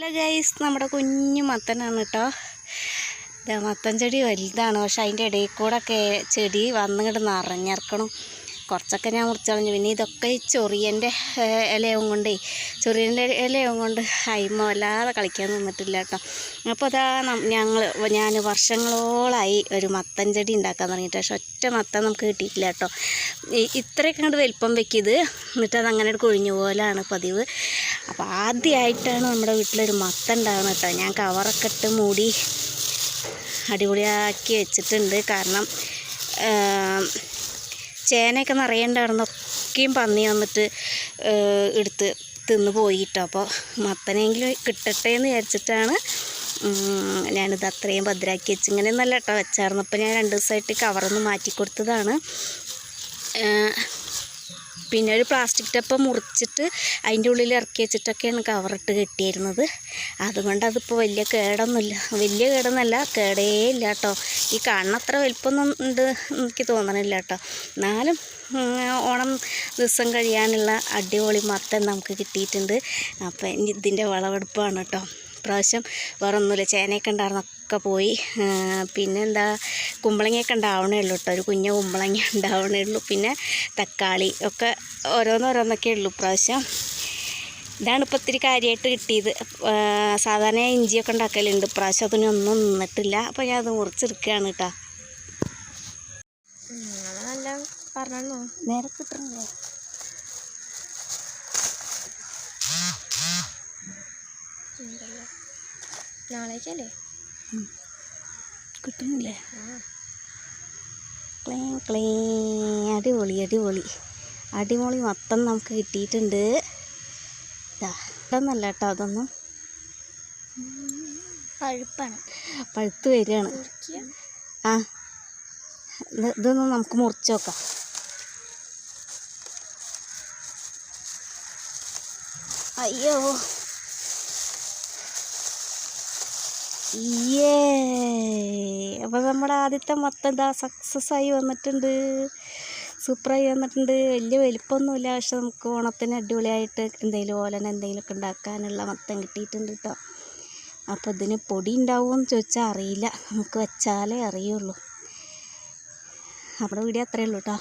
Hello guys, നമ്മുടെ കുഞ്ഞു മത്തനാണ് കേട്ടോ. മത്തൻ ചെടി വലുതാണ്, പക്ഷെ അതിൻ്റെ ഇടയിൽ കൂടെ ഒക്കെ ചെടി വന്നിങ്ങോട്ട് നിറഞ്ഞിറക്കണം. കുറച്ചൊക്കെ ഞാൻ മുറിച്ച് കളഞ്ഞു. പിന്നെ ഇതൊക്കെ ഈ ചൊറിയൻ്റെ ഇലയും കൊണ്ടേ ചൊറിയൻ്റെ ഇലയും കൊണ്ട് അയിമ വല്ലാതെ കളിക്കാൻ നിന്നിട്ടില്ല കേട്ടോ. അപ്പോൾ അതാ ഞാൻ വർഷങ്ങളോളമായി ഒരു മത്തൻ ചെടി ഉണ്ടാക്കാൻ തുടങ്ങിയിട്ട്, പക്ഷെ ഒറ്റ മത്തൻ നമുക്ക് കിട്ടിയിട്ടില്ല കേട്ടോ. ഇത്രയൊക്കെ അങ്ങോട്ട് വലിപ്പം വെക്കിയത്, എന്നിട്ട് അതങ്ങനെ കൊഴിഞ്ഞു പോലാണ് പതിവ്. അപ്പോൾ ആദ്യമായിട്ടാണ് നമ്മുടെ വീട്ടിലൊരു മത്തൻ ഉണ്ടാകുന്നത് കേട്ടോ. ഞാൻ കവറൊക്കെ ഇട്ട് മൂടി അടിപൊളിയാക്കി വെച്ചിട്ടുണ്ട്. കാരണം ചേനയൊക്കെ നിറയേണ്ടായിരുന്നൊക്കെയും പന്നി വന്നിട്ട് എടുത്ത് തിന്ന് പോയിട്ടോ. അപ്പോൾ മത്തനെങ്കിലും കിട്ടട്ടെ എന്ന് വിചാരിച്ചിട്ടാണ് ഞാനിത് അത്രയും ഭദ്രാക്കി വെച്ച്. ഇങ്ങനെയൊന്നല്ല കേട്ടോ വെച്ചായിരുന്നു. അപ്പോൾ ഞാൻ 2 ദിവസമായിട്ട് കവറൊന്ന് മാറ്റി കൊടുത്തതാണ്. പിന്നെ ഒരു പ്ലാസ്റ്റിക് ടപ്പ് മുറിച്ചിട്ട് അതിൻ്റെ ഉള്ളിൽ ഇറക്കി വെച്ചിട്ടൊക്കെയാണ് കവറിട്ട് കെട്ടിയിരുന്നത്. അതുകൊണ്ട് അതിപ്പോൾ വലിയ കേടൊന്നുമില്ല, വലിയ കേടൊന്നുമല്ല, കേടേ ഇല്ല കേട്ടോ. ഈ കാണുന്നത്ര വലിപ്പമൊന്നും ഉണ്ട് എനിക്ക് തോന്നണില്ല കേട്ടോ. എന്നാലും ഓണം ദിവസം കഴിയാനുള്ള അടിപൊളി മത്തൻ നമുക്ക് കിട്ടിയിട്ടുണ്ട്. അപ്പോൾ ഇതിൻ്റെ വിളവെടുപ്പാണ് കേട്ടോ. പ്രാവശ്യം വേറെ ഒന്നുമില്ല, ചേനയൊക്കെ ഉണ്ടായിരുന്നൊക്കെ പോയി. പിന്നെന്താ, കുമ്പളങ്ങയൊക്കെ ഉണ്ടാവണേ ഉള്ളൂ കേട്ടോ. ഒരു കുഞ്ഞ കുമ്പളങ്ങ ഉണ്ടാവണേ ഉള്ളൂ. പിന്നെ തക്കാളി ഒക്കെ ഓരോന്നൊക്കെ ഉള്ളൂ പ്രാവശ്യം. ഇതാണ് ഇപ്പോൾ ഇത്തിരി കാര്യമായിട്ട് കിട്ടിയത്. സാധാരണ ഇഞ്ചിയൊക്കെ ഉണ്ടാക്കലുണ്ട്, പ്രാവശ്യം അതിനൊന്നും നിന്നിട്ടില്ല. അപ്പോൾ ഞാൻ അത് മുറിച്ചെടുക്കുകയാണ് കേട്ടോ. നല്ല പറഞ്ഞോ, നേരെ കിട്ടണല്ലേ. നാളേക്കല്ലേ കിട്ടുന്നില്ലേ? അടിപൊളി മത്തൻ നമുക്ക് കിട്ടിയിട്ടുണ്ട്. ഇതൊന്നല്ല കേട്ടോ, അതൊന്നും പഴുത്ത് വരികയാണ്. ഇതൊന്നും നമുക്ക് മുറിച്ച് നോക്കാം. അയ്യോ, അപ്പോൾ നമ്മുടെ ആദ്യത്തെ മത്തൻ സക്സസ് ആയി വന്നിട്ടുണ്ട്, സൂപ്പറായി വന്നിട്ടുണ്ട്. വലിയ വലിപ്പമൊന്നുമില്ല, പക്ഷെ നമുക്ക് ഓണത്തിന് അടിപൊളിയായിട്ട് എന്തെങ്കിലും ഓലന എന്തെങ്കിലുമൊക്കെ ഉണ്ടാക്കാനുള്ള മത്തൻ കിട്ടിയിട്ടുണ്ട് കേട്ടോ. അപ്പോൾ ഇതിന് പൊടി ഉണ്ടാവുമെന്ന് ചോദിച്ചാൽ അറിയില്ല, നമുക്ക് വെച്ചാലേ അറിയുള്ളൂ. നമ്മുടെ വീഡിയോ അത്രയേ ഉള്ളൂ കേട്ടോ.